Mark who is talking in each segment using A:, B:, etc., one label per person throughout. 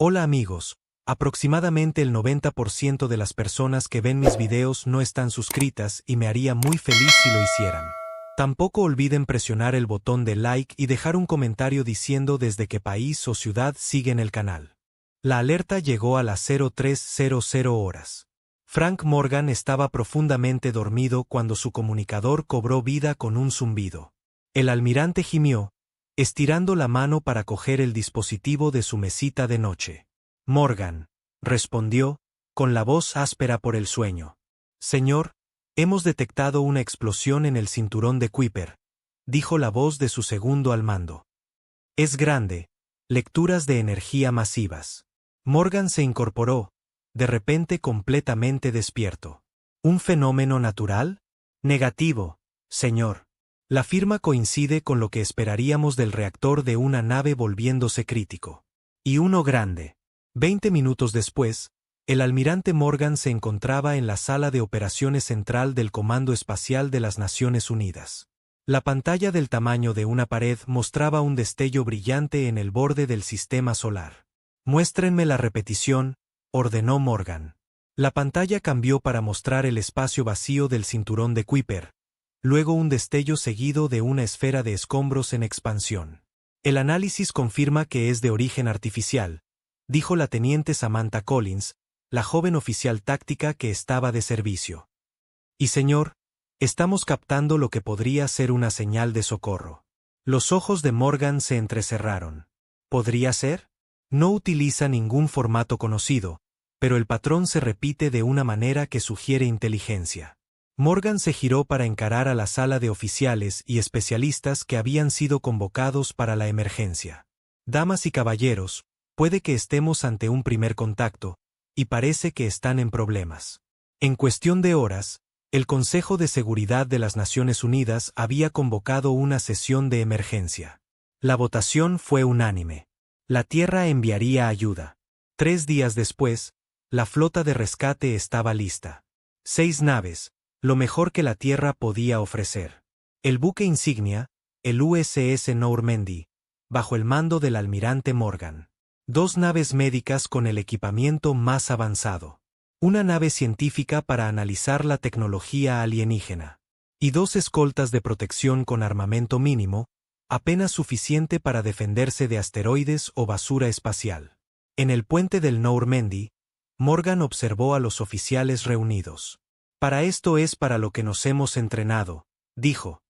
A: Hola amigos, aproximadamente el 90% de las personas que ven mis videos no están suscritas y me haría muy feliz si lo hicieran. Tampoco olviden presionar el botón de like y dejar un comentario diciendo desde qué país o ciudad siguen el canal. La alerta llegó a las 03:00 horas. Frank Morgan estaba profundamente dormido cuando su comunicador cobró vida con un zumbido. El almirante gimió, estirando la mano para coger el dispositivo de su mesita de noche. Morgan, respondió, con la voz áspera por el sueño. Señor, hemos detectado una explosión en el cinturón de Kuiper, dijo la voz de su segundo al mando. Es grande, lecturas de energía masivas. Morgan se incorporó, de repente completamente despierto. ¿Un fenómeno natural? Negativo, señor. La firma coincide con lo que esperaríamos del reactor de una nave volviéndose crítico. Y uno grande. 20 minutos después, el almirante Morgan se encontraba en la sala de operaciones central del Comando Espacial de las Naciones Unidas. La pantalla del tamaño de una pared mostraba un destello brillante en el borde del sistema solar. Muéstrenme la repetición, ordenó Morgan. La pantalla cambió para mostrar el espacio vacío del cinturón de Kuiper, luego un destello seguido de una esfera de escombros en expansión. El análisis confirma que es de origen artificial, dijo la teniente Samantha Collins, la joven oficial táctica que estaba de servicio. Y señor, estamos captando lo que podría ser una señal de socorro. Los ojos de Morgan se entrecerraron. ¿Podría ser? No utiliza ningún formato conocido, pero el patrón se repite de una manera que sugiere inteligencia. Morgan se giró para encarar a la sala de oficiales y especialistas que habían sido convocados para la emergencia. Damas y caballeros, puede que estemos ante un primer contacto, y parece que están en problemas. En cuestión de horas, el Consejo de Seguridad de las Naciones Unidas había convocado una sesión de emergencia. La votación fue unánime. La Tierra enviaría ayuda. 3 días después, la flota de rescate estaba lista. 6 naves, lo mejor que la Tierra podía ofrecer. El buque insignia, el USS Normandy, bajo el mando del almirante Morgan. 2 naves médicas con el equipamiento más avanzado. Una nave científica para analizar la tecnología alienígena. Y 2 escoltas de protección con armamento mínimo, apenas suficiente para defenderse de asteroides o basura espacial. En el puente del Normandy, Morgan observó a los oficiales reunidos. Para esto es para lo que nos hemos entrenado, dijo.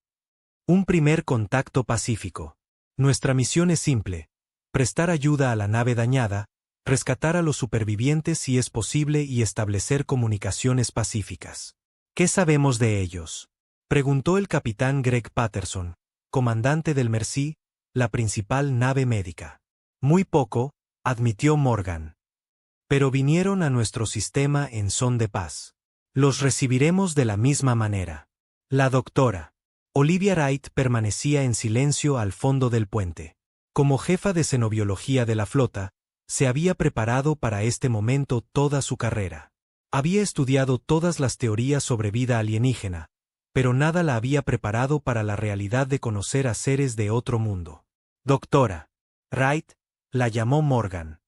A: Un primer contacto pacífico. Nuestra misión es simple: prestar ayuda a la nave dañada, rescatar a los supervivientes si es posible y establecer comunicaciones pacíficas. ¿Qué sabemos de ellos?, preguntó el capitán Greg Patterson, comandante del Mercy, la principal nave médica. Muy poco, admitió Morgan. Pero vinieron a nuestro sistema en son de paz. Los recibiremos de la misma manera. La doctora Olivia Wright permanecía en silencio al fondo del puente. Como jefa de xenobiología de la flota, se había preparado para este momento toda su carrera. Había estudiado todas las teorías sobre vida alienígena, pero nada la había preparado para la realidad de conocer a seres de otro mundo. Doctora Wright, la llamó Morgan.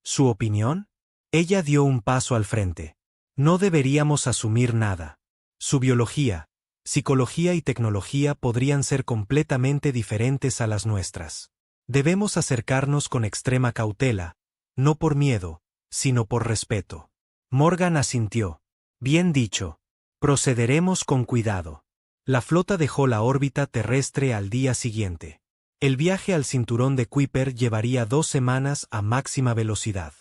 A: ¿Su opinión? Ella dio un paso al frente. No deberíamos asumir nada. Su biología, psicología y tecnología podrían ser completamente diferentes a las nuestras. Debemos acercarnos con extrema cautela, no por miedo, sino por respeto. Morgan asintió. Bien dicho. Procederemos con cuidado. La flota dejó la órbita terrestre al día siguiente. El viaje al cinturón de Kuiper llevaría 2 semanas a máxima velocidad.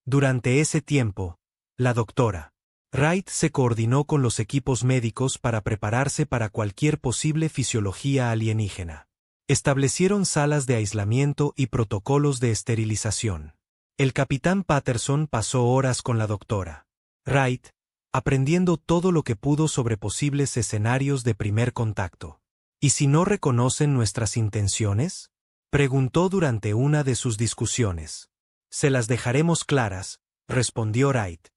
A: Durante ese tiempo, la doctora Wright se coordinó con los equipos médicos para prepararse para cualquier posible fisiología alienígena. Establecieron salas de aislamiento y protocolos de esterilización. El capitán Patterson pasó horas con la doctora Wright, aprendiendo todo lo que pudo sobre posibles escenarios de primer contacto. ¿Y si no reconocen nuestras intenciones?, preguntó durante una de sus discusiones. Se las dejaremos claras, respondió Wright.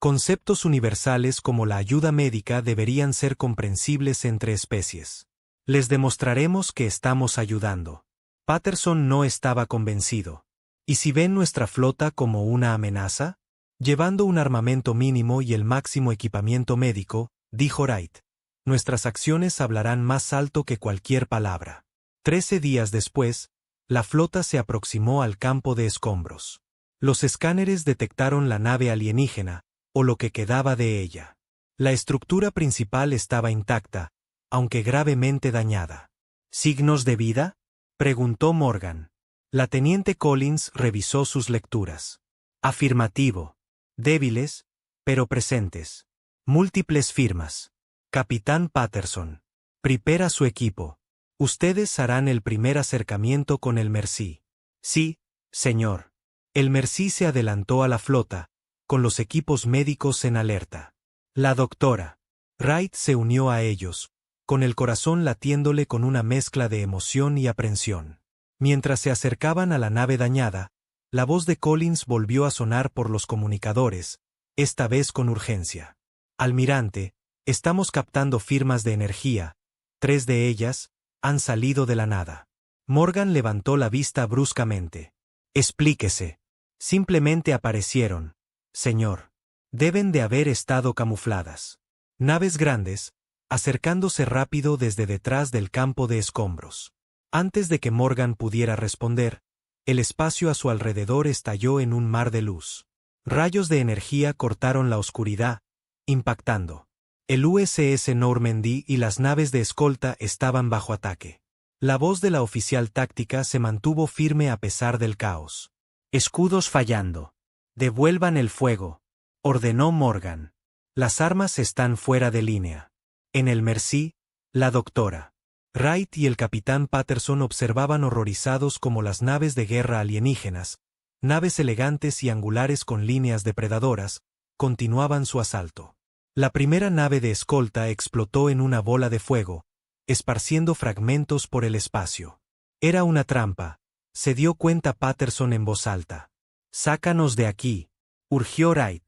A: Conceptos universales como la ayuda médica deberían ser comprensibles entre especies. Les demostraremos que estamos ayudando. Patterson no estaba convencido. ¿Y si ven nuestra flota como una amenaza? Llevando un armamento mínimo y el máximo equipamiento médico, dijo Wright, nuestras acciones hablarán más alto que cualquier palabra. 13 días después, la flota se aproximó al campo de escombros. Los escáneres detectaron la nave alienígena, o lo que quedaba de ella. La estructura principal estaba intacta, aunque gravemente dañada. ¿Signos de vida?, preguntó Morgan. La teniente Collins revisó sus lecturas. Afirmativo. Débiles, pero presentes. Múltiples firmas. Capitán Patterson. Prepara su equipo. Ustedes harán el primer acercamiento con el Mercy. Sí, señor. El Mercy se adelantó a la flota, con los equipos médicos en alerta. La doctora Wright se unió a ellos, con el corazón latiéndole con una mezcla de emoción y aprensión. Mientras se acercaban a la nave dañada, la voz de Collins volvió a sonar por los comunicadores, esta vez con urgencia. Almirante, estamos captando firmas de energía, 3 de ellas han salido de la nada. Morgan levantó la vista bruscamente. Explíquese. Simplemente aparecieron, señor. Deben de haber estado camufladas. Naves grandes, acercándose rápido desde detrás del campo de escombros. Antes de que Morgan pudiera responder, el espacio a su alrededor estalló en un mar de luz. Rayos de energía cortaron la oscuridad, impactando. El USS Normandy y las naves de escolta estaban bajo ataque. La voz de la oficial táctica se mantuvo firme a pesar del caos. Escudos fallando. Devuelvan el fuego, ordenó Morgan. Las armas están fuera de línea. En el Mercy, la doctora Wright y el capitán Patterson observaban horrorizados cómo las naves de guerra alienígenas, naves elegantes y angulares con líneas depredadoras, continuaban su asalto. La primera nave de escolta explotó en una bola de fuego, esparciendo fragmentos por el espacio. Era una trampa, se dio cuenta Patterson en voz alta. «Sácanos de aquí», urgió Wright.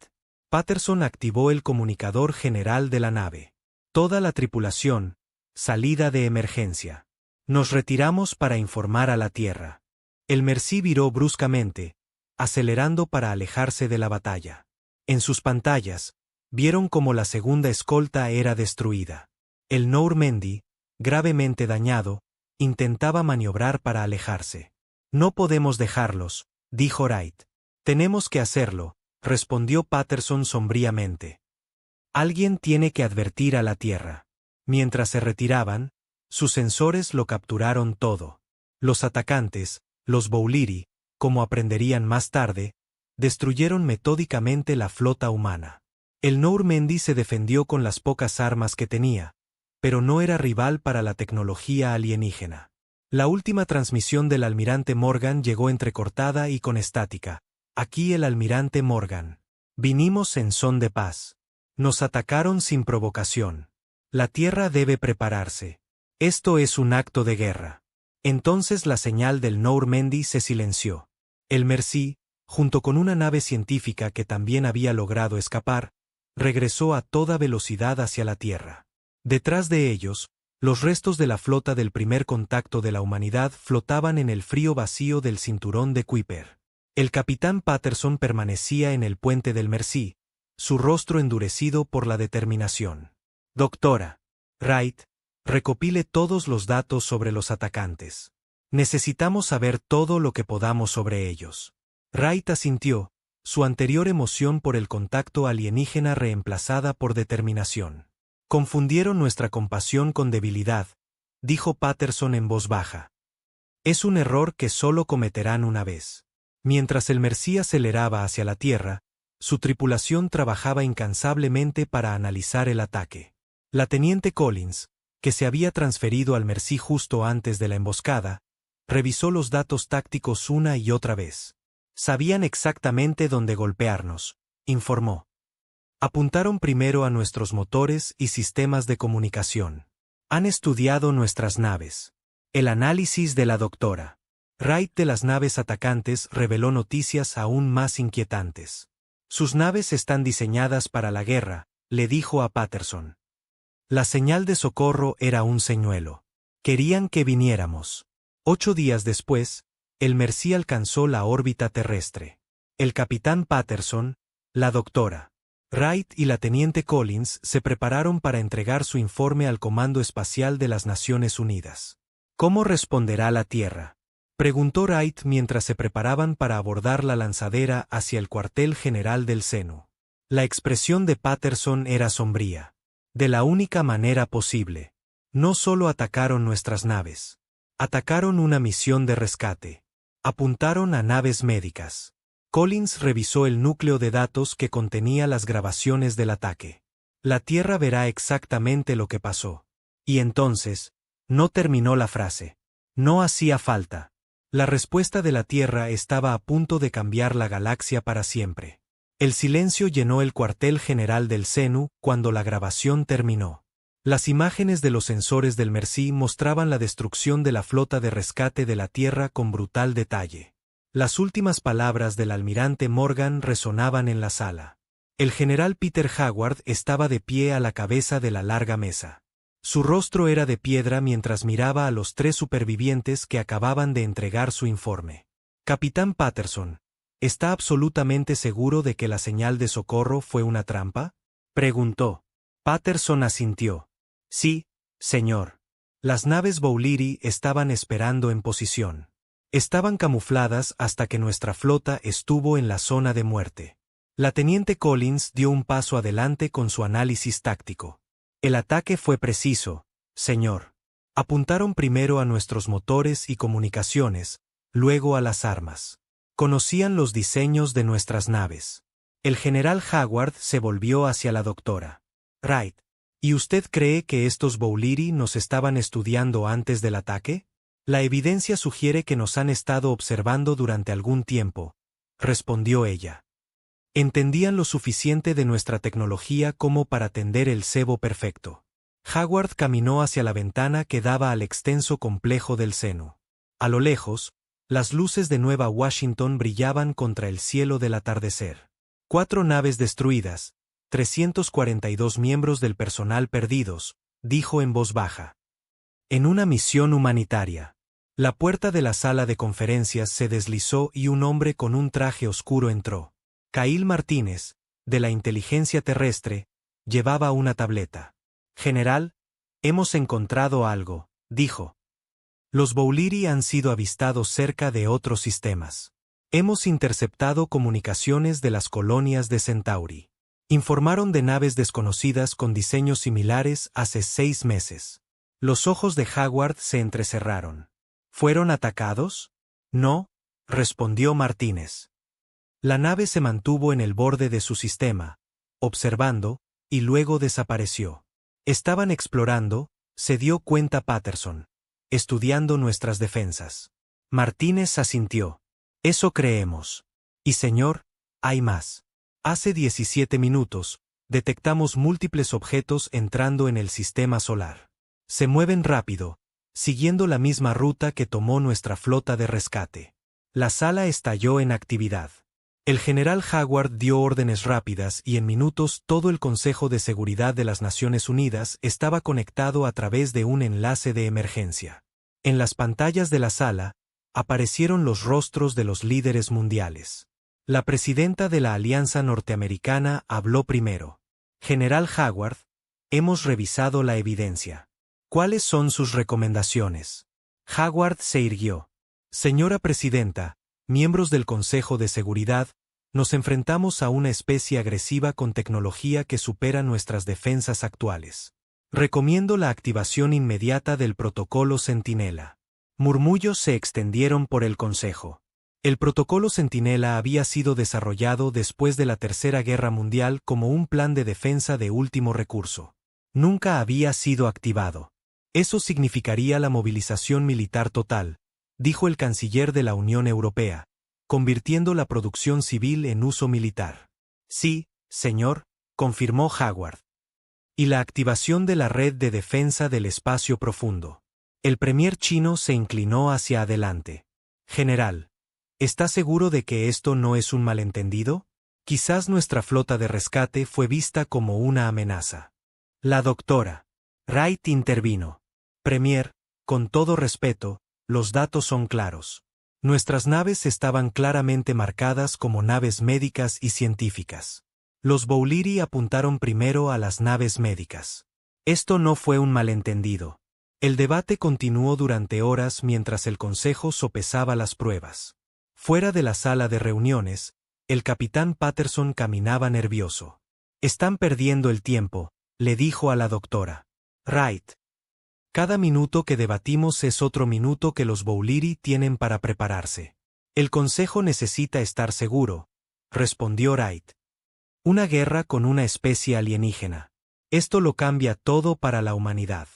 A: Patterson activó el comunicador general de la nave. Toda la tripulación, salida de emergencia. Nos retiramos para informar a la Tierra. El Mercy viró bruscamente, acelerando para alejarse de la batalla. En sus pantallas, vieron cómo la segunda escolta era destruida. El Normandy, gravemente dañado, intentaba maniobrar para alejarse. «No podemos dejarlos», dijo Wright. «Tenemos que hacerlo», respondió Patterson sombríamente. «Alguien tiene que advertir a la Tierra». Mientras se retiraban, sus sensores lo capturaron todo. Los atacantes, los Bowliri, como aprenderían más tarde, destruyeron metódicamente la flota humana. El Normandy se defendió con las pocas armas que tenía, pero no era rival para la tecnología alienígena. La última transmisión del almirante Morgan llegó entrecortada y con estática. «Aquí el almirante Morgan. Vinimos en son de paz. Nos atacaron sin provocación. La Tierra debe prepararse. Esto es un acto de guerra». Entonces la señal del Normandy se silenció. El Mercy, junto con una nave científica que también había logrado escapar, regresó a toda velocidad hacia la Tierra. Detrás de ellos, los restos de la flota del primer contacto de la humanidad flotaban en el frío vacío del cinturón de Kuiper. El capitán Patterson permanecía en el puente del Mercy, su rostro endurecido por la determinación. «Doctora Wright, recopile todos los datos sobre los atacantes. Necesitamos saber todo lo que podamos sobre ellos». Wright asintió, su anterior emoción por el contacto alienígena reemplazada por determinación. «Confundieron nuestra compasión con debilidad», dijo Patterson en voz baja. «Es un error que solo cometerán una vez». Mientras el Mercy aceleraba hacia la Tierra, su tripulación trabajaba incansablemente para analizar el ataque. La teniente Collins, que se había transferido al Mercy justo antes de la emboscada, revisó los datos tácticos una y otra vez. «Sabían exactamente dónde golpearnos», informó. «Apuntaron primero a nuestros motores y sistemas de comunicación. Han estudiado nuestras naves». El análisis de la doctora Wright de las naves atacantes reveló noticias aún más inquietantes. «Sus naves están diseñadas para la guerra», le dijo a Patterson. «La señal de socorro era un señuelo. Querían que viniéramos». 8 días después, el Mercy alcanzó la órbita terrestre. El capitán Patterson, la doctora Wright y la teniente Collins se prepararon para entregar su informe al Comando Espacial de las Naciones Unidas. ¿Cómo responderá la Tierra?, preguntó Wright mientras se preparaban para abordar la lanzadera hacia el cuartel general del CENU. La expresión de Patterson era sombría. De la única manera posible. No solo atacaron nuestras naves. Atacaron una misión de rescate. Apuntaron a naves médicas. Collins revisó el núcleo de datos que contenía las grabaciones del ataque. La Tierra verá exactamente lo que pasó. Y entonces, no terminó la frase. No hacía falta. La respuesta de la Tierra estaba a punto de cambiar la galaxia para siempre. El silencio llenó el cuartel general del CENU cuando la grabación terminó. Las imágenes de los sensores del Mercy mostraban la destrucción de la flota de rescate de la Tierra con brutal detalle. Las últimas palabras del almirante Morgan resonaban en la sala. El general Peter Hayward estaba de pie a la cabeza de la larga mesa. Su rostro era de piedra mientras miraba a los 3 supervivientes que acababan de entregar su informe. Capitán Patterson, ¿está absolutamente seguro de que la señal de socorro fue una trampa?, preguntó. Patterson asintió. Sí, señor. Las naves Bowliri estaban esperando en posición. Estaban camufladas hasta que nuestra flota estuvo en la zona de muerte. La teniente Collins dio un paso adelante con su análisis táctico. El ataque fue preciso, señor. Apuntaron primero a nuestros motores y comunicaciones, luego a las armas. Conocían los diseños de nuestras naves. El general Hayward se volvió hacia la doctora Wright. ¿Y usted cree que estos Bowliri nos estaban estudiando antes del ataque? La evidencia sugiere que nos han estado observando durante algún tiempo, respondió ella. Entendían lo suficiente de nuestra tecnología como para tender el cebo perfecto. Hayward caminó hacia la ventana que daba al extenso complejo del CENU. A lo lejos, las luces de Nueva Washington brillaban contra el cielo del atardecer. 4 naves destruidas, 342 miembros del personal perdidos, dijo en voz baja. En una misión humanitaria. La puerta de la sala de conferencias se deslizó y un hombre con un traje oscuro entró. Kyle Martínez, de la inteligencia terrestre, llevaba una tableta. General, hemos encontrado algo, dijo. Los Bowliri han sido avistados cerca de otros sistemas. Hemos interceptado comunicaciones de las colonias de Centauri. Informaron de naves desconocidas con diseños similares hace 6 meses. Los ojos de Hayward se entrecerraron. ¿Fueron atacados? No, respondió Martínez. La nave se mantuvo en el borde de su sistema, observando, y luego desapareció. Estaban explorando, se dio cuenta Patterson, estudiando nuestras defensas. Martínez asintió. Eso creemos. Y señor, hay más. Hace 17 minutos, detectamos múltiples objetos entrando en el sistema solar. Se mueven rápido, siguiendo la misma ruta que tomó nuestra flota de rescate. La sala estalló en actividad. El general Hayward dio órdenes rápidas y en minutos todo el Consejo de Seguridad de las Naciones Unidas estaba conectado a través de un enlace de emergencia. En las pantallas de la sala, aparecieron los rostros de los líderes mundiales. La presidenta de la Alianza Norteamericana habló primero. General Hayward, hemos revisado la evidencia. ¿Cuáles son sus recomendaciones? Hayward se irguió. Señora Presidenta, miembros del Consejo de Seguridad, nos enfrentamos a una especie agresiva con tecnología que supera nuestras defensas actuales. Recomiendo la activación inmediata del protocolo Centinela. Murmullos se extendieron por el Consejo. El protocolo Centinela había sido desarrollado después de la Tercera Guerra Mundial como un plan de defensa de último recurso. Nunca había sido activado. Eso significaría la movilización militar total, dijo el canciller de la Unión Europea, convirtiendo la producción civil en uso militar. Sí, señor, confirmó Hayward. Y la activación de la red de defensa del espacio profundo. El premier chino se inclinó hacia adelante. General, ¿está seguro de que esto no es un malentendido? Quizás nuestra flota de rescate fue vista como una amenaza. La doctora Wright intervino. Premier, con todo respeto, los datos son claros. Nuestras naves estaban claramente marcadas como naves médicas y científicas. Los Bo'liri apuntaron primero a las naves médicas. Esto no fue un malentendido. El debate continuó durante horas mientras el consejo sopesaba las pruebas. Fuera de la sala de reuniones, el capitán Patterson caminaba nervioso. «Están perdiendo el tiempo», le dijo a la doctora Wright. «Cada minuto que debatimos es otro minuto que los Bo'liri tienen para prepararse. El consejo necesita estar seguro», respondió Wright. «Una guerra con una especie alienígena. Esto lo cambia todo para la humanidad».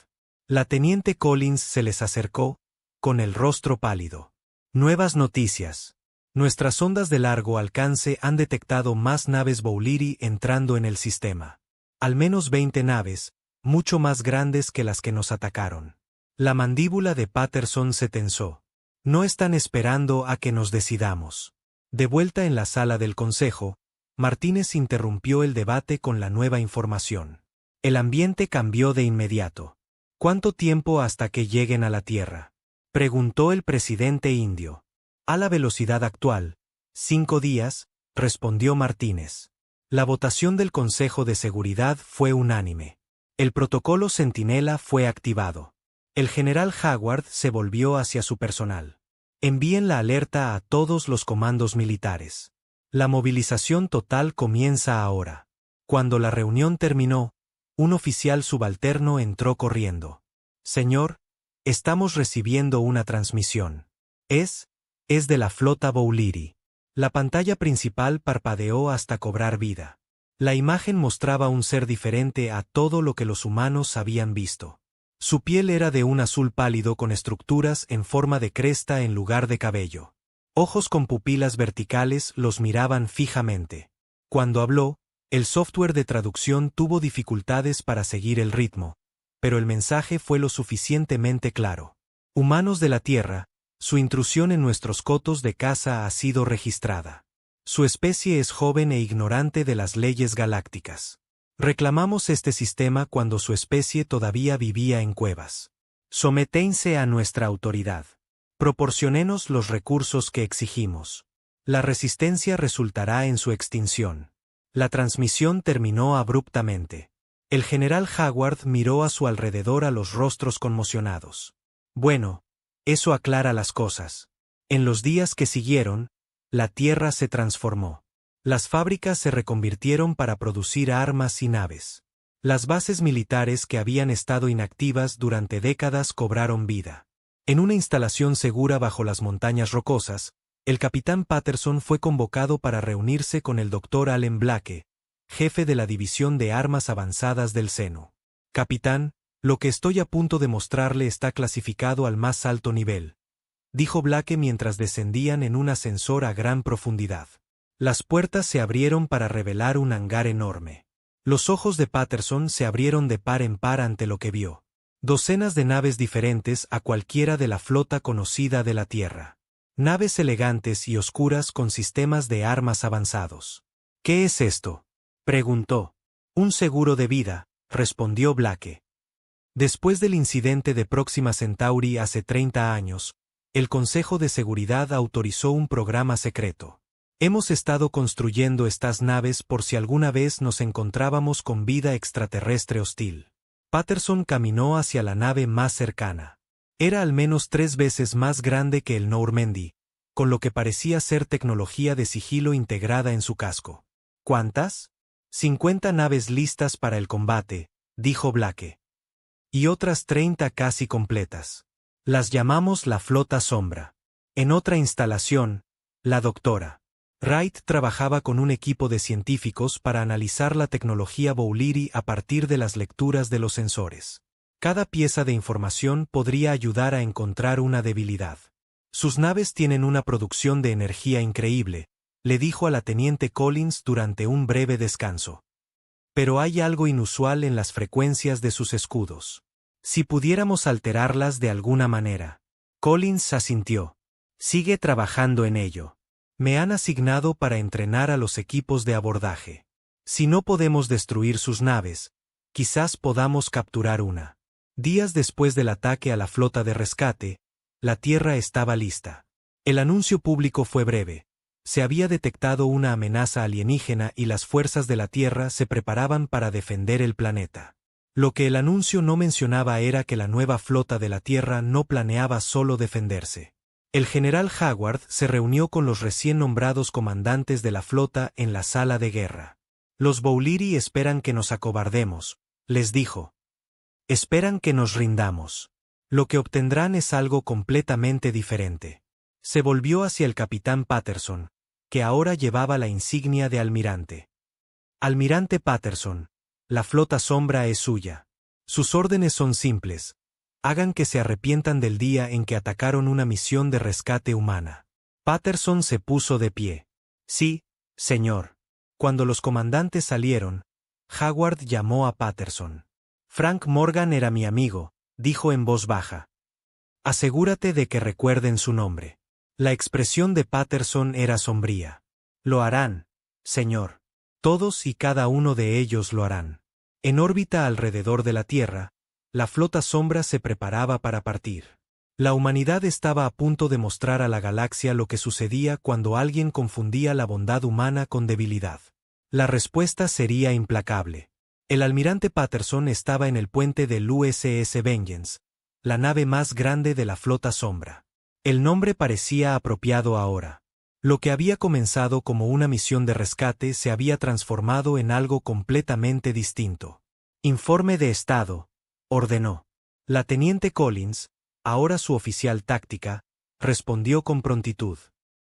A: La teniente Collins se les acercó, con el rostro pálido. «Nuevas noticias. Nuestras ondas de largo alcance han detectado más naves Bo'liri entrando en el sistema. Al menos 20 naves, mucho más grandes que las que nos atacaron». La mandíbula de Patterson se tensó. «No están esperando a que nos decidamos». De vuelta en la sala del consejo, Martínez interrumpió el debate con la nueva información. El ambiente cambió de inmediato. «¿Cuánto tiempo hasta que lleguen a la Tierra?», preguntó el presidente indio. «A la velocidad actual, 5 días», respondió Martínez. La votación del Consejo de Seguridad fue unánime. El protocolo Centinela fue activado. El general Howard se volvió hacia su personal. «Envíen la alerta a todos los comandos militares. La movilización total comienza ahora». Cuando la reunión terminó, un oficial subalterno entró corriendo. «Señor, estamos recibiendo una transmisión. Es de la flota Bo'liri». La pantalla principal parpadeó hasta cobrar vida. La imagen mostraba un ser diferente a todo lo que los humanos habían visto. Su piel era de un azul pálido con estructuras en forma de cresta en lugar de cabello. Ojos con pupilas verticales los miraban fijamente. Cuando habló, el software de traducción tuvo dificultades para seguir el ritmo, pero el mensaje fue lo suficientemente claro. «Humanos de la Tierra, su intrusión en nuestros cotos de caza ha sido registrada. Su especie es joven e ignorante de las leyes galácticas. Reclamamos este sistema cuando su especie todavía vivía en cuevas. Someténse a nuestra autoridad. Proporcionenos los recursos que exigimos. La resistencia resultará en su extinción». La transmisión terminó abruptamente. El general Howard miró a su alrededor a los rostros conmocionados. «Bueno, eso aclara las cosas». En los días que siguieron, la Tierra se transformó. Las fábricas se reconvirtieron para producir armas y naves. Las bases militares que habían estado inactivas durante décadas cobraron vida. En una instalación segura bajo las montañas rocosas, el capitán Patterson fue convocado para reunirse con el Dr. Allen Blake, jefe de la División de Armas Avanzadas del Seno. «Capitán, lo que estoy a punto de mostrarle está clasificado al más alto nivel», dijo Blake mientras descendían en un ascensor a gran profundidad. Las puertas se abrieron para revelar un hangar enorme. Los ojos de Patterson se abrieron de par en par ante lo que vio. Docenas de naves diferentes a cualquiera de la flota conocida de la Tierra. Naves elegantes y oscuras con sistemas de armas avanzados. «¿Qué es esto?», preguntó. «Un seguro de vida», respondió Blake. Después del incidente de Próxima Centauri hace 30 años, el Consejo de Seguridad autorizó un programa secreto. «Hemos estado construyendo estas naves por si alguna vez nos encontrábamos con vida extraterrestre hostil». Patterson caminó hacia la nave más cercana. Era al menos 3 veces más grande que el Normandy, con lo que parecía ser tecnología de sigilo integrada en su casco. «¿Cuántas?». 50 naves listas para el combate», dijo Blake. «Y otras 30 casi completas. Las llamamos la Flota Sombra». En otra instalación, la doctora Wright trabajaba con un equipo de científicos para analizar la tecnología Bo'liri a partir de las lecturas de los sensores. Cada pieza de información podría ayudar a encontrar una debilidad. «Sus naves tienen una producción de energía increíble», le dijo a la teniente Collins durante un breve descanso. «Pero hay algo inusual en las frecuencias de sus escudos. Si pudiéramos alterarlas de alguna manera». Collins asintió. «Sigue trabajando en ello. Me han asignado para entrenar a los equipos de abordaje. Si no podemos destruir sus naves, quizás podamos capturar una». Días después del ataque a la flota de rescate, la Tierra estaba lista. El anuncio público fue breve. Se había detectado una amenaza alienígena y las fuerzas de la Tierra se preparaban para defender el planeta. Lo que el anuncio no mencionaba era que la nueva flota de la Tierra no planeaba solo defenderse. El general Hayward se reunió con los recién nombrados comandantes de la flota en la sala de guerra. Los Bouliri esperan que nos acobardemos, les dijo. Esperan que nos rindamos. Lo que obtendrán es algo completamente diferente. Se volvió hacia el capitán Patterson, que ahora llevaba la insignia de almirante. Almirante Patterson, la flota sombra es suya. Sus órdenes son simples. Hagan que se arrepientan del día en que atacaron una misión de rescate humana. Patterson se puso de pie. Sí, señor. Cuando los comandantes salieron, Hayward llamó a Patterson. Frank Morgan era mi amigo, dijo en voz baja. Asegúrate de que recuerden su nombre. La expresión de Patterson era sombría. Lo harán, señor. Todos y cada uno de ellos lo harán. En órbita alrededor de la Tierra, la flota sombra se preparaba para partir. La humanidad estaba a punto de mostrar a la galaxia lo que sucedía cuando alguien confundía la bondad humana con debilidad. La respuesta sería implacable. El almirante Patterson estaba en el puente del USS Vengeance, la nave más grande de la flota sombra. El nombre parecía apropiado ahora. Lo que había comenzado como una misión de rescate se había transformado en algo completamente distinto. Informe de estado, ordenó. La teniente Collins, ahora su oficial táctica, respondió con prontitud.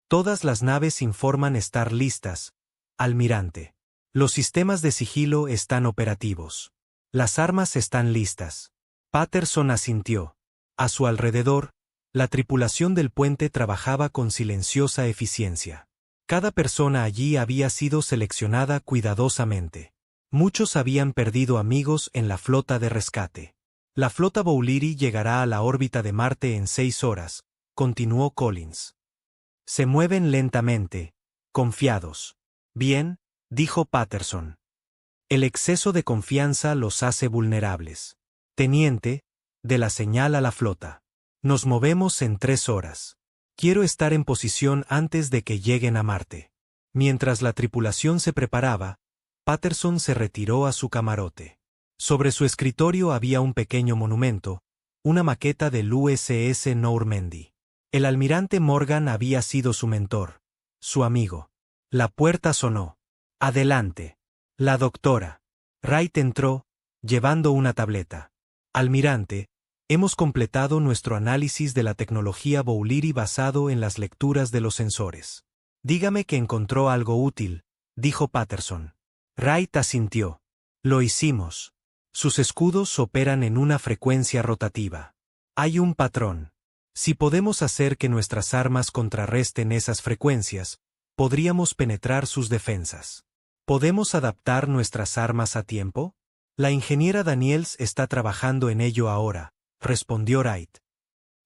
A: Todas las naves informan estar listas, almirante. Los sistemas de sigilo están operativos. Las armas están listas. Patterson asintió. A su alrededor, la tripulación del puente trabajaba con silenciosa eficiencia. Cada persona allí había sido seleccionada cuidadosamente. Muchos habían perdido amigos en la flota de rescate. La flota Bouliri llegará a la órbita de Marte en 6 horas, continuó Collins. Se mueven lentamente, confiados. Bien, dijo Patterson. El exceso de confianza los hace vulnerables. Teniente, de la señal a la flota. Nos movemos en 3 horas. Quiero estar en posición antes de que lleguen a Marte. Mientras la tripulación se preparaba, Patterson se retiró a su camarote. Sobre su escritorio había un pequeño monumento, una maqueta del USS Normandy. El almirante Morgan había sido su mentor, su amigo. La puerta sonó. Adelante. La doctora. Wright entró, llevando una tableta. Almirante, hemos completado nuestro análisis de la tecnología Bouliri basado en las lecturas de los sensores. Dígame que encontró algo útil, dijo Patterson. Wright asintió. Lo hicimos. Sus escudos operan en una frecuencia rotativa. Hay un patrón. Si podemos hacer que nuestras armas contrarresten esas frecuencias, podríamos penetrar sus defensas. ¿Podemos adaptar nuestras armas a tiempo? La ingeniera Daniels está trabajando en ello ahora, respondió Wright.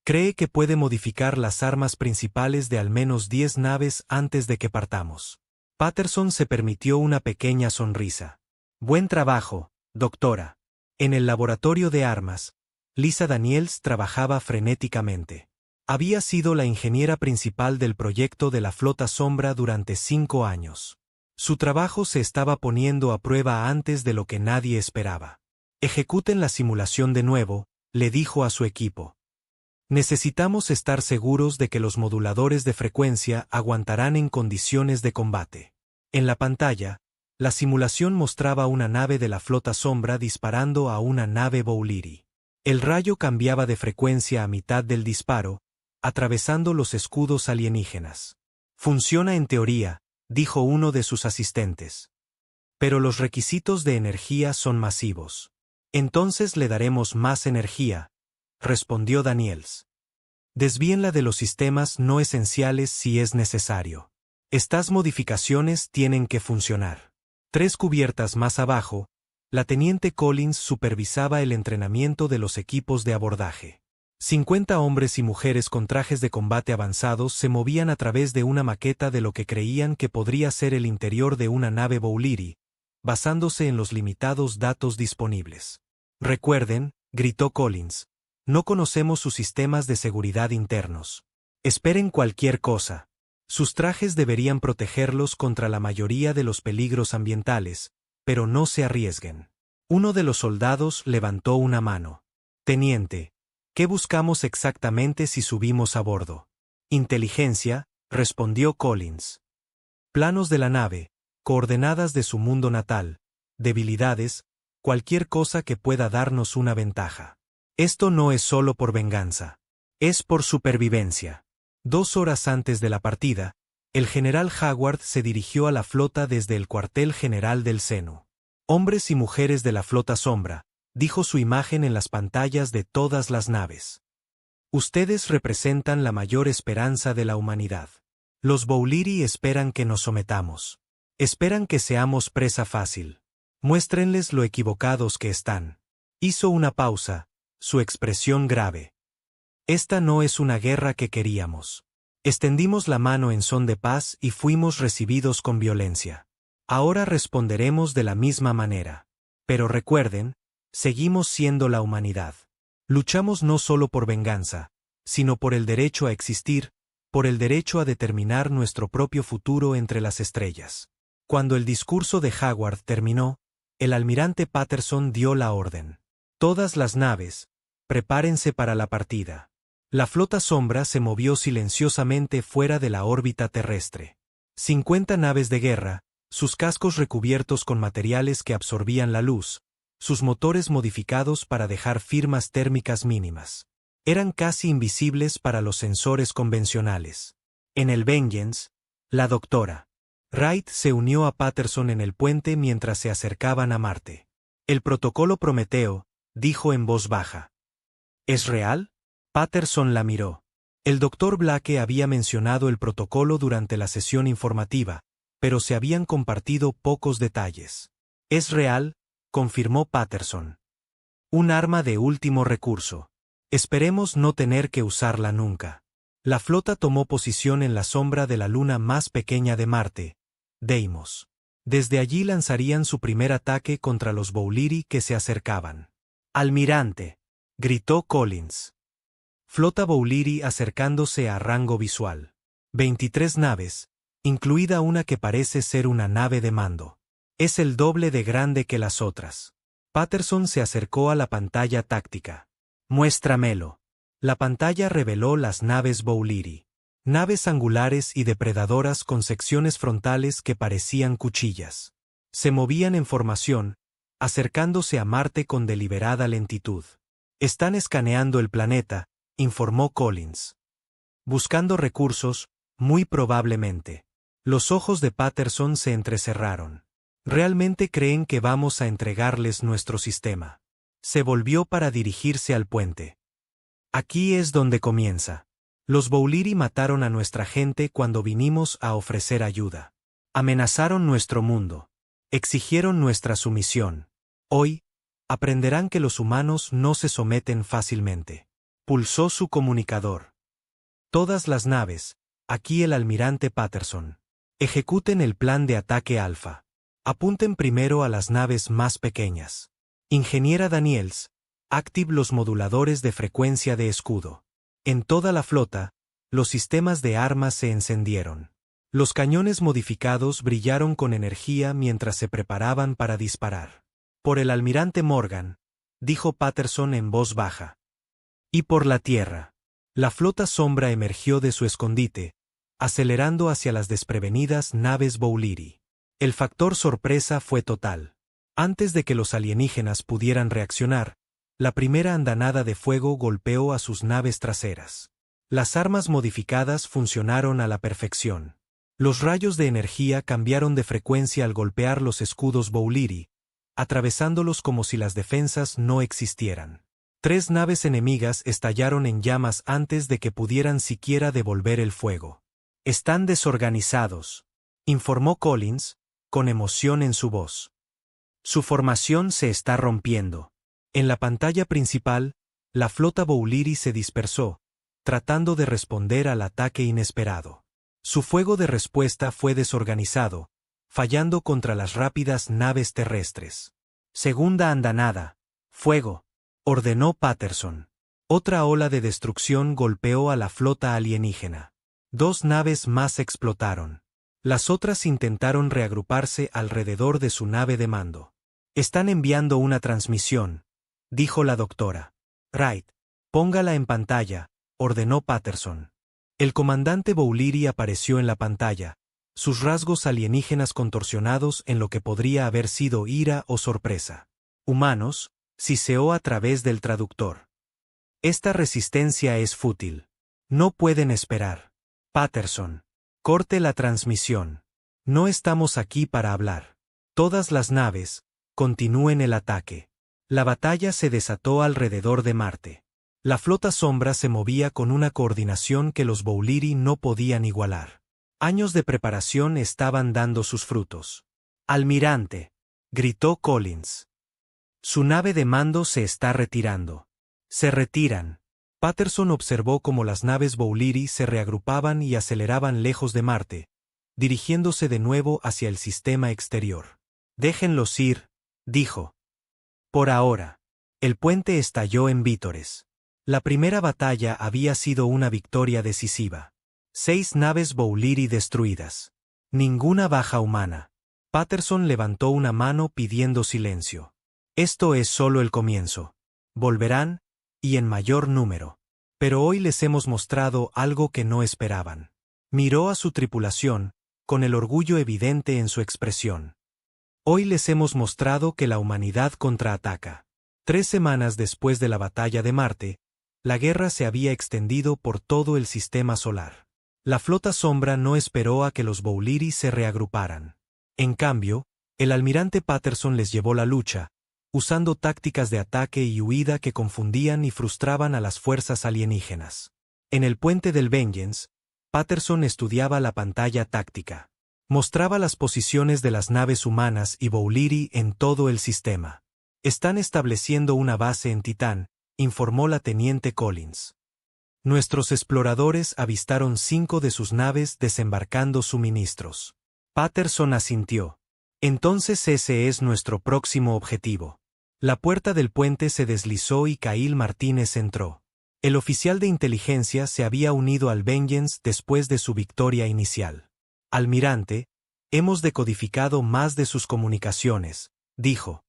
A: Cree que puede modificar las armas principales de al menos 10 naves antes de que partamos. Patterson se permitió una pequeña sonrisa. Buen trabajo, doctora. En el laboratorio de armas, Lisa Daniels trabajaba frenéticamente. Había sido la ingeniera principal del proyecto de la Flota Sombra durante 5 años. Su trabajo se estaba poniendo a prueba antes de lo que nadie esperaba. Ejecuten la simulación de nuevo, le dijo a su equipo. Necesitamos estar seguros de que los moduladores de frecuencia aguantarán en condiciones de combate. En la pantalla, la simulación mostraba una nave de la Flota Sombra disparando a una nave Bouliri. El rayo cambiaba de frecuencia a mitad del disparo, atravesando los escudos alienígenas. Funciona en teoría, dijo uno de sus asistentes. Pero los requisitos de energía son masivos. Entonces le daremos más energía, respondió Daniels. Desvíenla de los sistemas no esenciales si es necesario. Estas modificaciones tienen que funcionar. 3 cubiertas más abajo, la teniente Collins supervisaba el entrenamiento de los equipos de abordaje. 50 hombres y mujeres con trajes de combate avanzados se movían a través de una maqueta de lo que creían que podría ser el interior de una nave Bouliri, basándose en los limitados datos disponibles. Recuerden, gritó Collins, no conocemos sus sistemas de seguridad internos. Esperen cualquier cosa. Sus trajes deberían protegerlos contra la mayoría de los peligros ambientales, pero no se arriesguen. Uno de los soldados levantó una mano. Teniente, ¿qué buscamos exactamente si subimos a bordo? Inteligencia, respondió Collins. Planos de la nave, coordenadas de su mundo natal, debilidades, cualquier cosa que pueda darnos una ventaja. Esto no es solo por venganza. Es por supervivencia. 2 horas antes de la partida, el general Hayward se dirigió a la flota desde el cuartel general del Senu. Hombres y mujeres de la flota sombra, dijo su imagen en las pantallas de todas las naves. Ustedes representan la mayor esperanza de la humanidad. Los Bouliri esperan que nos sometamos. Esperan que seamos presa fácil. Muéstrenles lo equivocados que están. Hizo una pausa, su expresión grave. Esta no es una guerra que queríamos. Extendimos la mano en son de paz y fuimos recibidos con violencia. Ahora responderemos de la misma manera. Pero recuerden, seguimos siendo la humanidad. Luchamos no solo por venganza, sino por el derecho a existir, por el derecho a determinar nuestro propio futuro entre las estrellas. Cuando el discurso de Hayward terminó, el almirante Patterson dio la orden. Todas las naves, prepárense para la partida. La flota sombra se movió silenciosamente fuera de la órbita terrestre. 50 naves de guerra, sus cascos recubiertos con materiales que absorbían la luz, sus motores modificados para dejar firmas térmicas mínimas. Eran casi invisibles para los sensores convencionales. En el Vengeance, la doctora Wright se unió a Patterson en el puente mientras se acercaban a Marte. El protocolo Prometeo, dijo en voz baja. ¿Es real? Patterson la miró. El Dr. Blake había mencionado el protocolo durante la sesión informativa, pero se habían compartido pocos detalles. Es real, confirmó Patterson. Un arma de último recurso. Esperemos no tener que usarla nunca. La flota tomó posición en la sombra de la luna más pequeña de Marte, Deimos. Desde allí lanzarían su primer ataque contra los Bouliri que se acercaban. «Almirante», gritó Collins. Flota Bouliri acercándose a rango visual. 23 naves, incluida una que parece ser una nave de mando. Es el doble de grande que las otras. Patterson se acercó a la pantalla táctica. «Muéstramelo». La pantalla reveló las naves Bouliri. Naves angulares y depredadoras con secciones frontales que parecían cuchillas. Se movían en formación, acercándose a Marte con deliberada lentitud. «Están escaneando el planeta», informó Collins. «Buscando recursos, muy probablemente». Los ojos de Patterson se entrecerraron. «¿Realmente creen que vamos a entregarles nuestro sistema?» Se volvió para dirigirse al puente. «Aquí es donde comienza. Los Bouliri mataron a nuestra gente cuando vinimos a ofrecer ayuda. Amenazaron nuestro mundo. Exigieron nuestra sumisión. Hoy, aprenderán que los humanos no se someten fácilmente». Pulsó su comunicador. «Todas las naves, aquí el almirante Patterson. Ejecuten el plan de ataque alfa. Apunten primero a las naves más pequeñas. Ingeniera Daniels, active los moduladores de frecuencia de escudo». En toda la flota, los sistemas de armas se encendieron. Los cañones modificados brillaron con energía mientras se preparaban para disparar. «Por el almirante Morgan», dijo Patterson en voz baja. «Y por la tierra». La flota sombra emergió de su escondite, acelerando hacia las desprevenidas naves Bouliri. El factor sorpresa fue total. Antes de que los alienígenas pudieran reaccionar, la primera andanada de fuego golpeó a sus naves traseras. Las armas modificadas funcionaron a la perfección. Los rayos de energía cambiaron de frecuencia al golpear los escudos Bouliri, atravesándolos como si las defensas no existieran. 3 naves enemigas estallaron en llamas antes de que pudieran siquiera devolver el fuego. «Están desorganizados», informó Collins, con emoción en su voz. «Su formación se está rompiendo». En la pantalla principal, la flota Bouliri se dispersó, tratando de responder al ataque inesperado. Su fuego de respuesta fue desorganizado, fallando contra las rápidas naves terrestres. «Segunda andanada. Fuego», ordenó Patterson. Otra ola de destrucción golpeó a la flota alienígena. 2 naves más explotaron. Las otras intentaron reagruparse alrededor de su nave de mando. «Están enviando una transmisión», dijo la doctora. «Wright, póngala en pantalla», ordenó Patterson. El comandante Bowlery apareció en la pantalla, sus rasgos alienígenas contorsionados en lo que podría haber sido ira o sorpresa. «Humanos», siseó a través del traductor. «Esta resistencia es fútil. No pueden esperar. Patterson, corte la transmisión. No estamos aquí para hablar. Todas las naves, continúen el ataque». La batalla se desató alrededor de Marte. La flota sombra se movía con una coordinación que los Bowlery no podían igualar. Años de preparación estaban dando sus frutos. «Almirante», gritó Collins. «Su nave de mando se está retirando». «Se retiran». Patterson observó cómo las naves Bowlery se reagrupaban y aceleraban lejos de Marte, dirigiéndose de nuevo hacia el sistema exterior. «Déjenlos ir», dijo. Por ahora. El puente estalló en vítores. La primera batalla había sido una victoria decisiva. 6 naves Bowlery destruidas. Ninguna baja humana. Patterson levantó una mano pidiendo silencio. «Esto es solo el comienzo. Volverán, y en mayor número. Pero hoy les hemos mostrado algo que no esperaban». Miró a su tripulación, con el orgullo evidente en su expresión. «Hoy les hemos mostrado que la humanidad contraataca». 3 semanas después de la batalla de Marte, la guerra se había extendido por todo el sistema solar. La flota sombra no esperó a que los Bowlery se reagruparan. En cambio, el almirante Patterson les llevó la lucha, usando tácticas de ataque y huida que confundían y frustraban a las fuerzas alienígenas. En el puente del Vengeance, Patterson estudiaba la pantalla táctica. Mostraba las posiciones de las naves humanas y Bowlery en todo el sistema. «Están estableciendo una base en Titán», informó la teniente Collins. «Nuestros exploradores avistaron 5 de sus naves desembarcando suministros». Patterson asintió. «Entonces ese es nuestro próximo objetivo». La puerta del puente se deslizó y Kyle Martínez entró. El oficial de inteligencia se había unido al Vengeance después de su victoria inicial. «Almirante, hemos decodificado más de sus comunicaciones», dijo.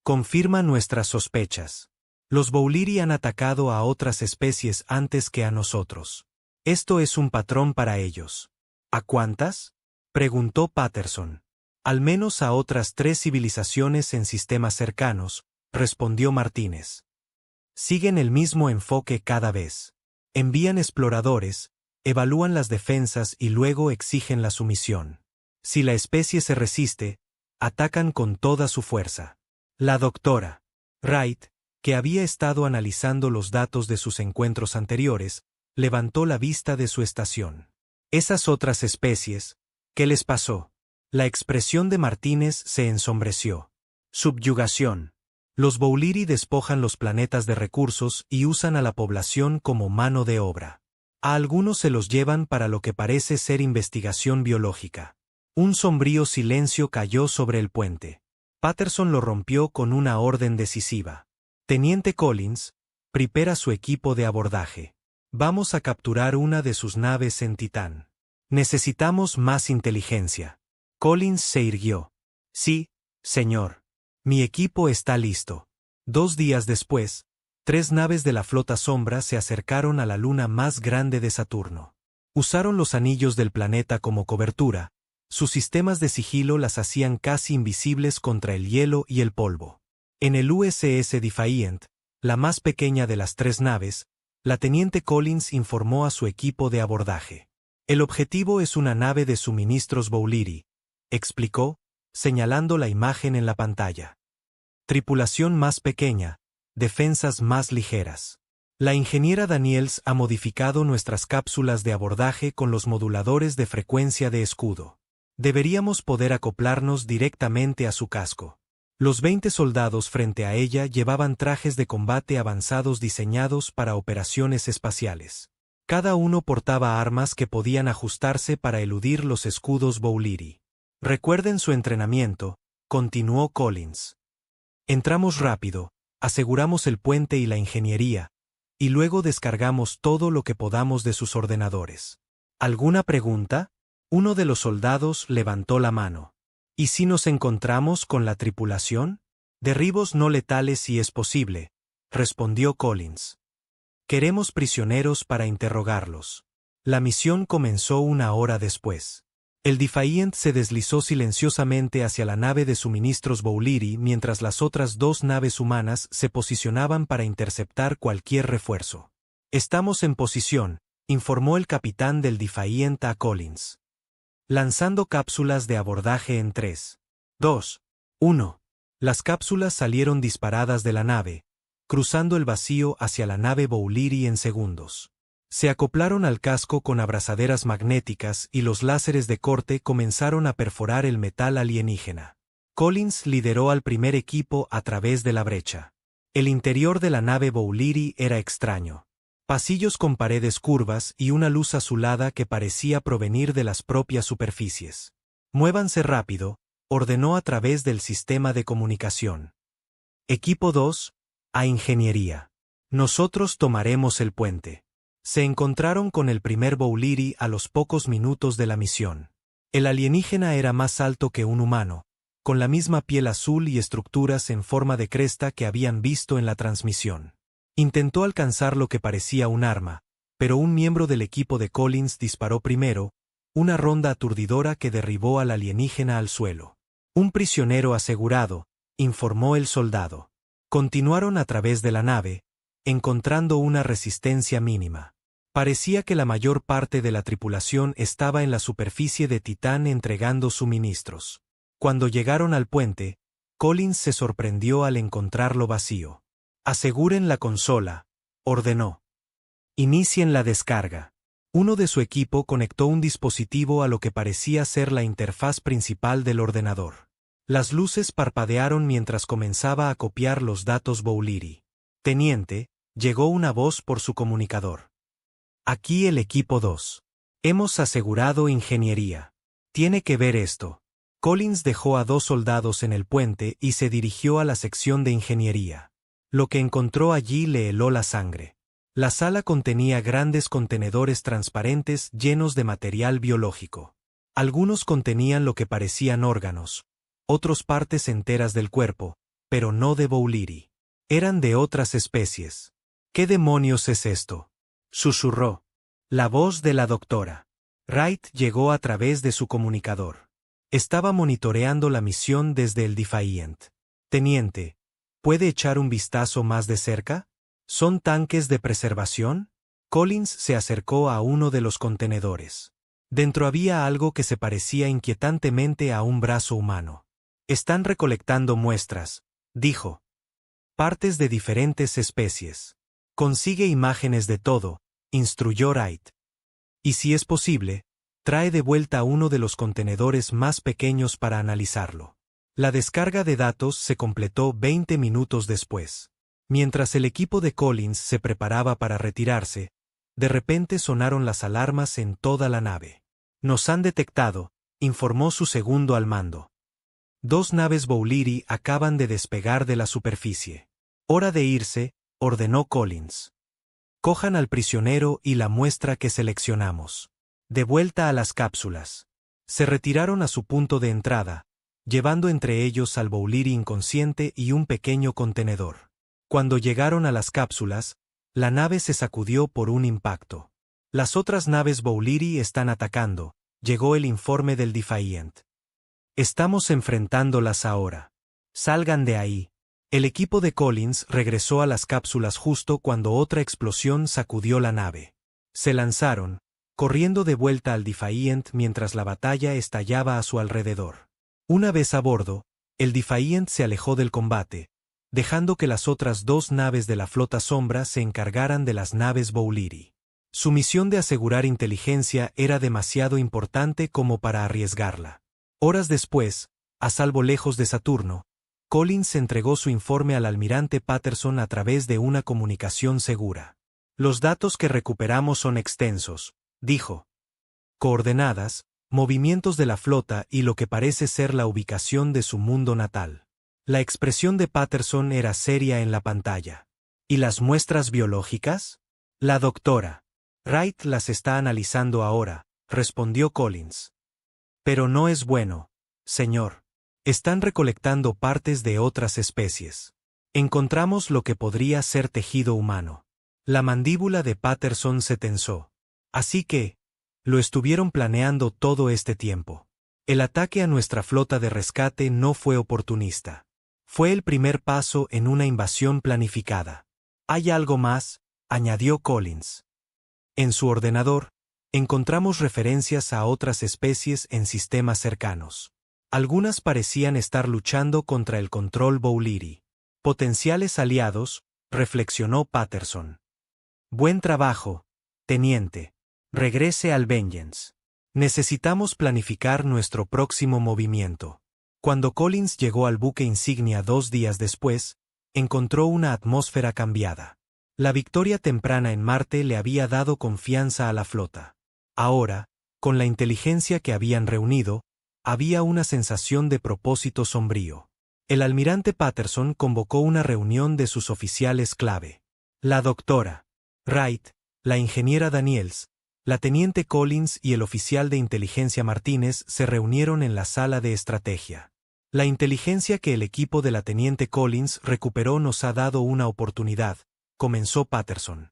A: «Confirma nuestras sospechas. Los Bowlery han atacado a otras especies antes que a nosotros. Esto es un patrón para ellos». «¿A cuántas?», preguntó Patterson. «Al menos a otras 3 civilizaciones en sistemas cercanos», respondió Martínez. «Siguen el mismo enfoque cada vez. Envían exploradores, evalúan las defensas y luego exigen la sumisión. Si la especie se resiste, atacan con toda su fuerza». La doctora Wright, que había estado analizando los datos de sus encuentros anteriores, levantó la vista de su estación. «Esas otras especies, ¿qué les pasó?». La expresión de Martínez se ensombreció. «Subyugación. Los Bowlery despojan los planetas de recursos y usan a la población como mano de obra. A algunos se los llevan para lo que parece ser investigación biológica». Un sombrío silencio cayó sobre el puente. Patterson lo rompió con una orden decisiva. «Teniente Collins, prepara su equipo de abordaje. Vamos a capturar una de sus naves en Titán. Necesitamos más inteligencia». Collins se irguió. «Sí, señor. Mi equipo está listo». 2 días después, 3 naves de la flota sombra se acercaron a la luna más grande de Saturno. Usaron los anillos del planeta como cobertura. Sus sistemas de sigilo las hacían casi invisibles contra el hielo y el polvo. En el USS Defiant, la más pequeña de las 3 naves, la teniente Collins informó a su equipo de abordaje. «El objetivo es una nave de suministros Bowlery», explicó, señalando la imagen en la pantalla. «Tripulación más pequeña, defensas más ligeras. La ingeniera Daniels ha modificado nuestras cápsulas de abordaje con los moduladores de frecuencia de escudo. Deberíamos poder acoplarnos directamente a su casco». Los 20 soldados frente a ella llevaban trajes de combate avanzados diseñados para operaciones espaciales. Cada uno portaba armas que podían ajustarse para eludir los escudos Bowlery. «Recuerden su entrenamiento», continuó Collins. «Entramos rápido, aseguramos el puente y la ingeniería, y luego descargamos todo lo que podamos de sus ordenadores. ¿Alguna pregunta? Uno de los soldados levantó la mano. ¿Y si nos encontramos con la tripulación? Derribos no letales si es posible, respondió Collins. Queremos prisioneros para interrogarlos. La misión comenzó 1 hora después. El Defiant se deslizó silenciosamente hacia la nave de suministros Bowliri mientras las otras 2 naves humanas se posicionaban para interceptar cualquier refuerzo. Estamos en posición, informó el capitán del Defiant a Collins. Lanzando cápsulas de abordaje en 3, 2, 1. Las cápsulas salieron disparadas de la nave, cruzando el vacío hacia la nave Bowliri en segundos. Se acoplaron al casco con abrazaderas magnéticas y los láseres de corte comenzaron a perforar el metal alienígena. Collins lideró al primer equipo a través de la brecha. El interior de la nave Bowliri era extraño. Pasillos con paredes curvas y una luz azulada que parecía provenir de las propias superficies. Muévanse rápido, ordenó a través del sistema de comunicación. Equipo 2, a ingeniería. Nosotros tomaremos el puente. Se encontraron con el primer Bowliri a los pocos minutos de la misión. El alienígena era más alto que un humano, con la misma piel azul y estructuras en forma de cresta que habían visto en la transmisión. Intentó alcanzar lo que parecía un arma, pero un miembro del equipo de Collins disparó primero, una ronda aturdidora que derribó al alienígena al suelo. Un prisionero asegurado, informó el soldado. Continuaron a través de la nave, encontrando una resistencia mínima. Parecía que la mayor parte de la tripulación estaba en la superficie de Titán entregando suministros. Cuando llegaron al puente, Collins se sorprendió al encontrarlo vacío. Aseguren la consola, ordenó. Inicien la descarga. Uno de su equipo conectó un dispositivo a lo que parecía ser la interfaz principal del ordenador. Las luces parpadearon mientras comenzaba a copiar los datos Bowliri. Teniente, llegó una voz por su comunicador. Aquí el equipo 2. Hemos asegurado ingeniería. Tiene que ver esto. Collins dejó a 2 soldados en el puente y se dirigió a la sección de ingeniería. Lo que encontró allí le heló la sangre. La sala contenía grandes contenedores transparentes llenos de material biológico. Algunos contenían lo que parecían órganos, otros partes enteras del cuerpo, pero no de Bowliri. Eran de otras especies. ¿Qué demonios es esto?, susurró. La voz de la doctora Wright llegó a través de su comunicador. Estaba monitoreando la misión desde el Defiant. Teniente, ¿puede echar un vistazo más de cerca? ¿Son tanques de preservación? Collins se acercó a uno de los contenedores. Dentro había algo que se parecía inquietantemente a un brazo humano. Están recolectando muestras, dijo. Partes de diferentes especies. Consigue imágenes de todo, instruyó Wright. Y si es posible, trae de vuelta uno de los contenedores más pequeños para analizarlo. La descarga de datos se completó 20 minutos después. Mientras el equipo de Collins se preparaba para retirarse, de repente sonaron las alarmas en toda la nave. Nos han detectado, informó su segundo al mando. 2 naves Bowliri acaban de despegar de la superficie. Hora de irse, ordenó Collins. Cojan al prisionero y la muestra que seleccionamos. De vuelta a las cápsulas. Se retiraron a su punto de entrada, llevando entre ellos al Bowliri inconsciente y un pequeño contenedor. Cuando llegaron a las cápsulas, la nave se sacudió por un impacto. Las otras naves Bowliri están atacando, llegó el informe del Defiant. Estamos enfrentándolas ahora. Salgan de ahí. El equipo de Collins regresó a las cápsulas justo cuando otra explosión sacudió la nave. Se lanzaron, corriendo de vuelta al Defiant mientras la batalla estallaba a su alrededor. Una vez a bordo, el Defiant se alejó del combate, dejando que las otras 2 naves de la flota sombra se encargaran de las naves Bowliri. Su misión de asegurar inteligencia era demasiado importante como para arriesgarla. Horas después, a salvo lejos de Saturno, Collins entregó su informe al almirante Patterson a través de una comunicación segura. Los datos que recuperamos son extensos, dijo. Coordenadas, movimientos de la flota y lo que parece ser la ubicación de su mundo natal. La expresión de Patterson era seria en la pantalla. ¿Y las muestras biológicas? La doctora Wright las está analizando ahora, respondió Collins. Pero no es bueno, señor. Están recolectando partes de otras especies. Encontramos lo que podría ser tejido humano. La mandíbula de Patterson se tensó. Así que, lo estuvieron planeando todo este tiempo. El ataque a nuestra flota de rescate no fue oportunista. Fue el primer paso en una invasión planificada. Hay algo más, añadió Collins. En su ordenador, encontramos referencias a otras especies en sistemas cercanos. Algunas parecían estar luchando contra el control Bo'Leary. Potenciales aliados, reflexionó Patterson. Buen trabajo, teniente. Regrese al Vengeance. Necesitamos planificar nuestro próximo movimiento. Cuando Collins llegó al buque insignia 2 días después, encontró una atmósfera cambiada. La victoria temprana en Marte le había dado confianza a la flota. Ahora, con la inteligencia que habían reunido, había una sensación de propósito sombrío. El almirante Patterson convocó una reunión de sus oficiales clave. La doctora Wright, la ingeniera Daniels, la teniente Collins y el oficial de inteligencia Martínez se reunieron en la sala de estrategia. La inteligencia que el equipo de la teniente Collins recuperó nos ha dado una oportunidad, comenzó Patterson.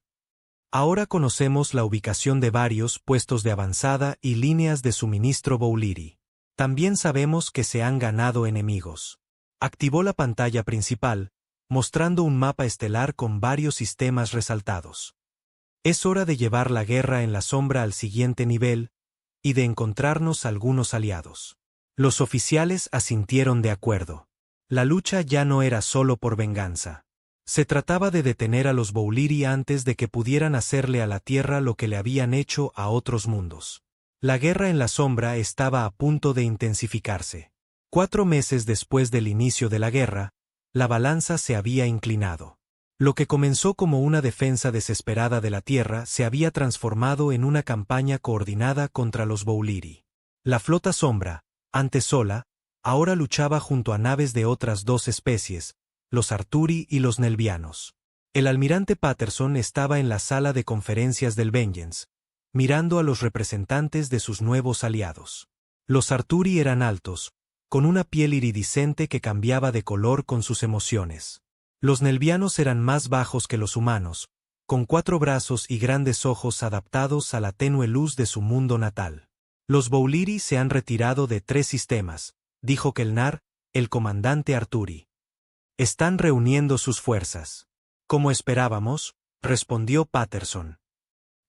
A: Ahora conocemos la ubicación de varios puestos de avanzada y líneas de suministro Bo'Leary. También sabemos que se han ganado enemigos. Activó la pantalla principal, mostrando un mapa estelar con varios sistemas resaltados. Es hora de llevar la guerra en la sombra al siguiente nivel, y de encontrarnos algunos aliados. Los oficiales asintieron de acuerdo. La lucha ya no era solo por venganza. Se trataba de detener a los Bo'Leary antes de que pudieran hacerle a la Tierra lo que le habían hecho a otros mundos. La guerra en la sombra estaba a punto de intensificarse. 4 meses después del inicio de la guerra, la balanza se había inclinado. Lo que comenzó como una defensa desesperada de la Tierra se había transformado en una campaña coordinada contra los Bo'Leary. La flota sombra, antes sola, ahora luchaba junto a naves de otras 2 especies, los Arturi y los Nelvianos. El almirante Patterson estaba en la sala de conferencias del Vengeance, mirando a los representantes de sus nuevos aliados. Los Arturi eran altos, con una piel iridiscente que cambiaba de color con sus emociones. Los Nelvianos eran más bajos que los humanos, con 4 brazos y grandes ojos adaptados a la tenue luz de su mundo natal. Los Bo'Leary se han retirado de 3 sistemas, dijo Kelnar, el comandante Arturi. Están reuniendo sus fuerzas. Como esperábamos, respondió Patterson.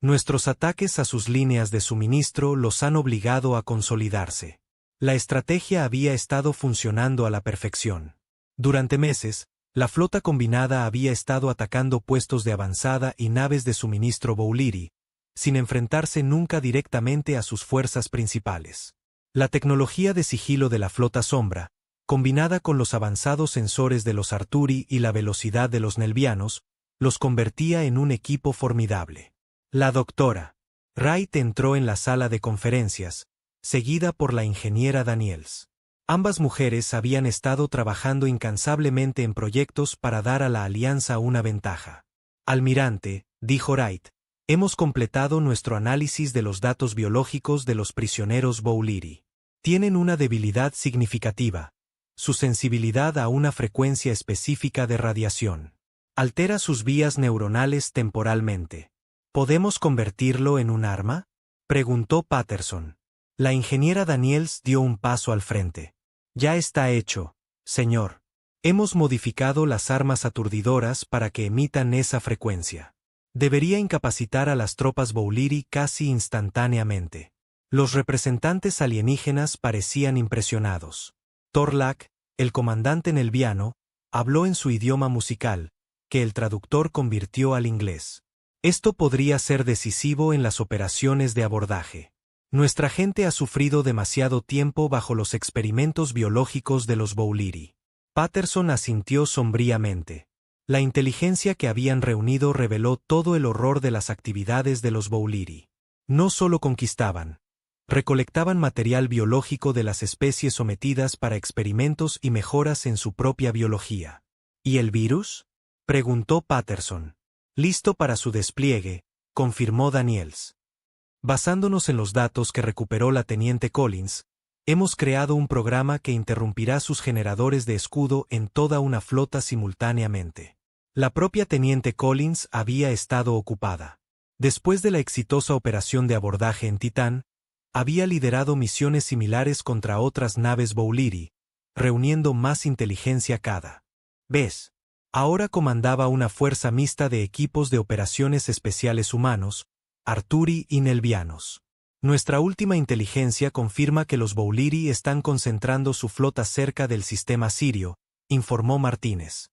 A: Nuestros ataques a sus líneas de suministro los han obligado a consolidarse. La estrategia había estado funcionando a la perfección. Durante meses, la flota combinada había estado atacando puestos de avanzada y naves de suministro Bo'Leary, sin enfrentarse nunca directamente a sus fuerzas principales. La tecnología de sigilo de la flota sombra, combinada con los avanzados sensores de los Arturi y la velocidad de los Nelvianos, los convertía en un equipo formidable. La doctora Wright entró en la sala de conferencias, seguida por la ingeniera Daniels. Ambas mujeres habían estado trabajando incansablemente en proyectos para dar a la Alianza una ventaja. Almirante, dijo Wright, hemos completado nuestro análisis de los datos biológicos de los prisioneros Bo'Leary. Tienen una debilidad significativa: su sensibilidad a una frecuencia específica de radiación. Altera sus vías neuronales temporalmente. ¿Podemos convertirlo en un arma?, preguntó Patterson. La ingeniera Daniels dio un paso al frente. Ya está hecho, señor. Hemos modificado las armas aturdidoras para que emitan esa frecuencia. Debería incapacitar a las tropas Bo'Leary casi instantáneamente. Los representantes alienígenas parecían impresionados. Torlak, el comandante Nelviano, habló en su idioma musical, que el traductor convirtió al inglés. Esto podría ser decisivo en las operaciones de abordaje. Nuestra gente ha sufrido demasiado tiempo bajo los experimentos biológicos de los Bo'Leary. Patterson asintió sombríamente. La inteligencia que habían reunido reveló todo el horror de las actividades de los Bo'Leary. No solo conquistaban, recolectaban material biológico de las especies sometidas para experimentos y mejoras en su propia biología. ¿Y el virus? Preguntó Patterson. Listo para su despliegue, confirmó Daniels. Basándonos en los datos que recuperó la teniente Collins, hemos creado un programa que interrumpirá sus generadores de escudo en toda una flota simultáneamente. La propia teniente Collins había estado ocupada. Después de la exitosa operación de abordaje en Titán, había liderado misiones similares contra otras naves Bo'Leary, reuniendo más inteligencia cada vez. Ahora comandaba una fuerza mixta de equipos de operaciones especiales humanos, Arturi y Nelvianos. Nuestra última inteligencia confirma que los Bo'Leary están concentrando su flota cerca del sistema sirio, informó Martínez.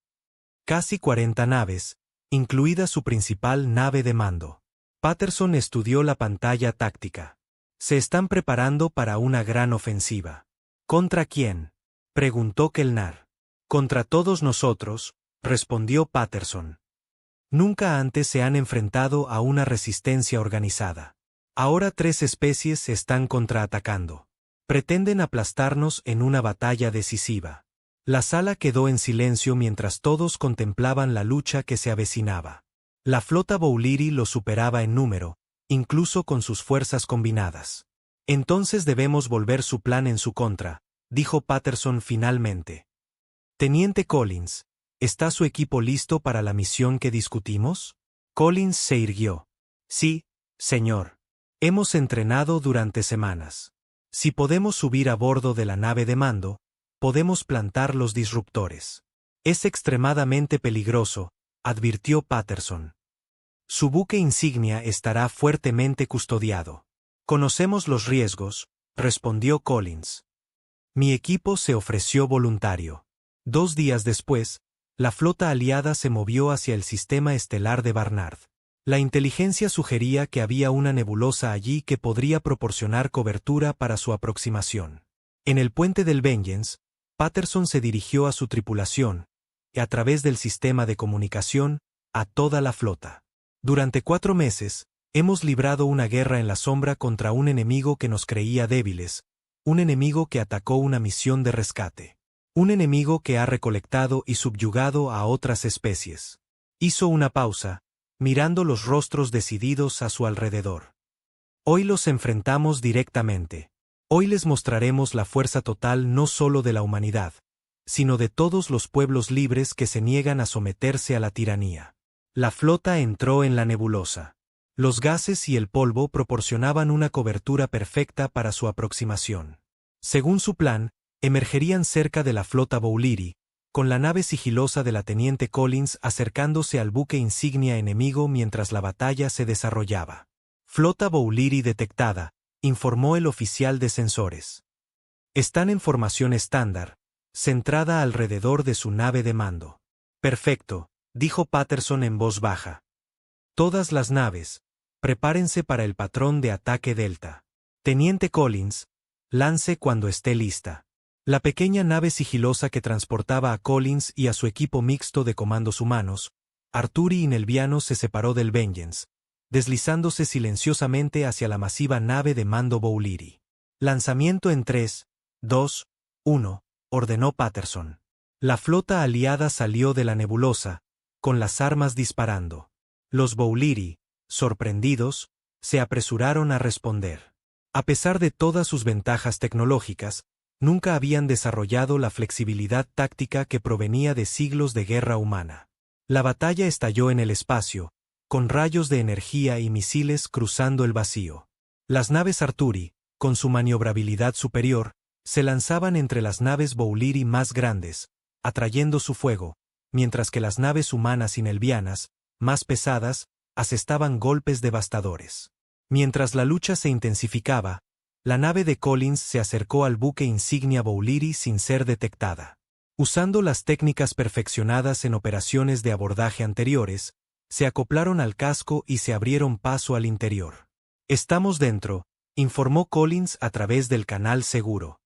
A: Casi 40 naves, incluida su principal nave de mando. Patterson estudió la pantalla táctica. Se están preparando para una gran ofensiva. ¿Contra quién?, preguntó Kelnar. Contra todos nosotros, respondió Patterson. Nunca antes se han enfrentado a una resistencia organizada. Ahora 3 especies se están contraatacando. Pretenden aplastarnos en una batalla decisiva. La sala quedó en silencio mientras todos contemplaban la lucha que se avecinaba. La flota Bo'Leary lo superaba en número, incluso con sus fuerzas combinadas. Entonces debemos volver su plan en su contra, dijo Patterson finalmente. Teniente Collins, ¿está su equipo listo para la misión que discutimos? Collins se irguió. Sí, señor. Hemos entrenado durante semanas. Si podemos subir a bordo de la nave de mando, podemos plantar los disruptores. Es extremadamente peligroso, advirtió Patterson. Su buque insignia estará fuertemente custodiado. Conocemos los riesgos, respondió Collins. Mi equipo se ofreció voluntario. 2 días después, la flota aliada se movió hacia el sistema estelar de Barnard. La inteligencia sugería que había una nebulosa allí que podría proporcionar cobertura para su aproximación. En el puente del Vengeance, Patterson se dirigió a su tripulación, y a través del sistema de comunicación, a toda la flota. Durante 4 meses, hemos librado una guerra en la sombra contra un enemigo que nos creía débiles, un enemigo que atacó una misión de rescate. Un enemigo que ha recolectado y subyugado a otras especies. Hizo una pausa, mirando los rostros decididos a su alrededor. Hoy los enfrentamos directamente. Hoy les mostraremos la fuerza total no solo de la humanidad, sino de todos los pueblos libres que se niegan a someterse a la tiranía. La flota entró en la nebulosa. Los gases y el polvo proporcionaban una cobertura perfecta para su aproximación. Según su plan, emergerían cerca de la flota Bo'Leary, con la nave sigilosa de la teniente Collins acercándose al buque insignia enemigo mientras la batalla se desarrollaba. Flota Bo'Leary detectada, informó el oficial de sensores. Están en formación estándar, centrada alrededor de su nave de mando. Perfecto, dijo Patterson en voz baja. Todas las naves, prepárense para el patrón de ataque Delta. Teniente Collins, lance cuando esté lista. La pequeña nave sigilosa que transportaba a Collins y a su equipo mixto de comandos humanos, Arturi y Nelvianos, se separó del Vengeance, deslizándose silenciosamente hacia la masiva nave de mando Bo'Leary. Lanzamiento en 3, 2, 1, ordenó Patterson. La flota aliada salió de la nebulosa, con las armas disparando. Los Bo'Leary, sorprendidos, se apresuraron a responder. A pesar de todas sus ventajas tecnológicas, nunca habían desarrollado la flexibilidad táctica que provenía de siglos de guerra humana. La batalla estalló en el espacio, con rayos de energía y misiles cruzando el vacío. Las naves Arturi, con su maniobrabilidad superior, se lanzaban entre las naves Bo'Leary más grandes, atrayendo su fuego, mientras que las naves humanas y nelvianas, más pesadas, asestaban golpes devastadores. Mientras la lucha se intensificaba, la nave de Collins se acercó al buque insignia Bo'Leary sin ser detectada. Usando las técnicas perfeccionadas en operaciones de abordaje anteriores, se acoplaron al casco y se abrieron paso al interior. Estamos dentro, informó Collins a través del canal seguro.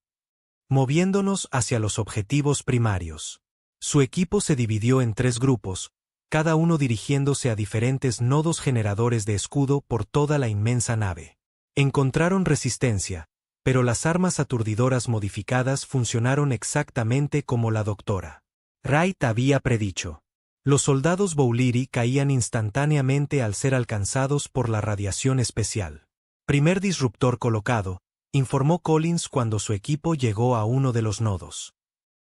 A: Moviéndonos hacia los objetivos primarios. Su equipo se dividió en 3 grupos, cada uno dirigiéndose a diferentes nodos generadores de escudo por toda la inmensa nave. Encontraron resistencia, pero las armas aturdidoras modificadas funcionaron exactamente como la doctora Wright había predicho. Los soldados Bouliri caían instantáneamente al ser alcanzados por la radiación especial. Primer disruptor colocado, informó Collins cuando su equipo llegó a uno de los nodos.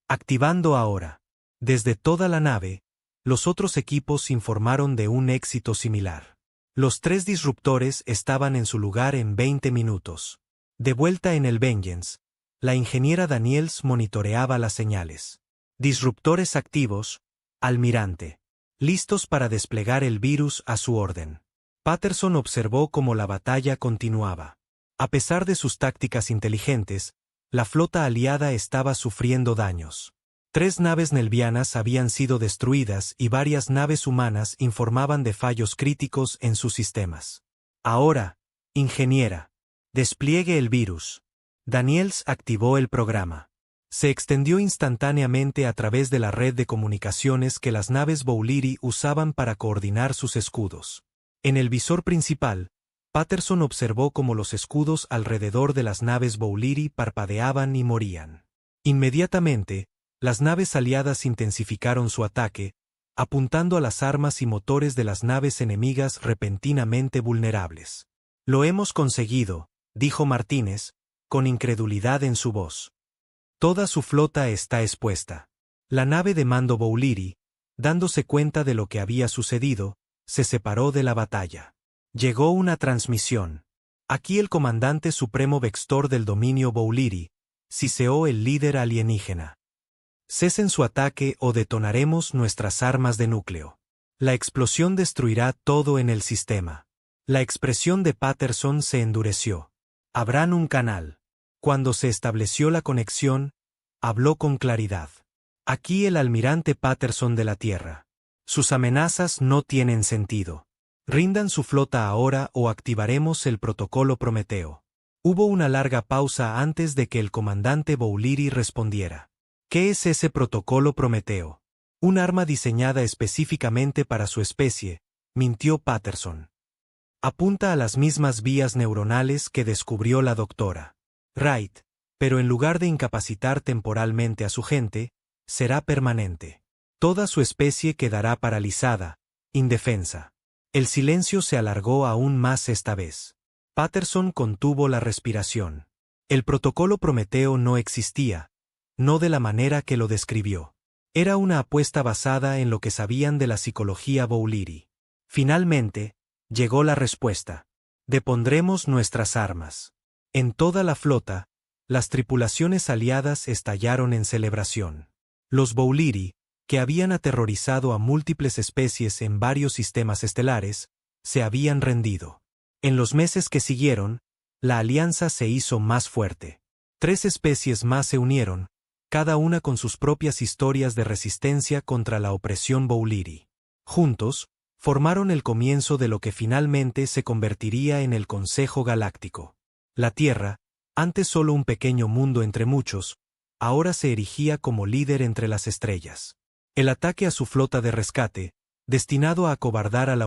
A: Activando ahora. Desde toda la nave, los otros equipos informaron de un éxito similar. Los 3 disruptores estaban en su lugar en 20 minutos. De vuelta en el Vengeance, la ingeniera Daniels monitoreaba las señales. Disruptores activos, almirante. Listos para desplegar el virus a su orden. Patterson observó cómo la batalla continuaba. A pesar de sus tácticas inteligentes, la flota aliada estaba sufriendo daños. 3 naves nelvianas habían sido destruidas y varias naves humanas informaban de fallos críticos en sus sistemas. Ahora, ingeniera, despliegue el virus. Daniels activó el programa. Se extendió instantáneamente a través de la red de comunicaciones que las naves Bouliri usaban para coordinar sus escudos. En el visor principal, Patterson observó cómo los escudos alrededor de las naves Bouliri parpadeaban y morían. Inmediatamente, las naves aliadas intensificaron su ataque, apuntando a las armas y motores de las naves enemigas repentinamente vulnerables. «Lo hemos conseguido», dijo Martínez, con incredulidad en su voz. Toda su flota está expuesta. La nave de mando Bouliri, dándose cuenta de lo que había sucedido, se separó de la batalla. Llegó una transmisión. Aquí el comandante supremo Vextor del dominio Bouliri, Siseo el líder alienígena. Cesen su ataque o detonaremos nuestras armas de núcleo. La explosión destruirá todo en el sistema. La expresión de Patterson se endureció. Abran un canal. Cuando se estableció la conexión, habló con claridad. Aquí el almirante Patterson de la Tierra. Sus amenazas no tienen sentido. Rindan su flota ahora o activaremos el protocolo Prometeo. Hubo una larga pausa antes de que el comandante Bouliri respondiera. ¿Qué es ese protocolo Prometeo? Un arma diseñada específicamente para su especie, mintió Patterson. Apunta a las mismas vías neuronales que descubrió la doctora Wright, pero en lugar de incapacitar temporalmente a su gente, será permanente. Toda su especie quedará paralizada, indefensa. El silencio se alargó aún más esta vez. Patterson contuvo la respiración. El protocolo Prometeo no existía, no de la manera que lo describió. Era una apuesta basada en lo que sabían de la psicología Bouliri. Finalmente, llegó la respuesta. Depondremos nuestras armas. En toda la flota, las tripulaciones aliadas estallaron en celebración. Los Bouliri, que habían aterrorizado a múltiples especies en varios sistemas estelares, se habían rendido. En los meses que siguieron, la alianza se hizo más fuerte. 3 especies más se unieron, cada una con sus propias historias de resistencia contra la opresión Bouliri. Juntos, formaron el comienzo de lo que finalmente se convertiría en el Consejo Galáctico. La Tierra, antes solo un pequeño mundo entre muchos, ahora se erigía como líder entre las estrellas. El ataque a su flota de rescate, destinado a acobardar a la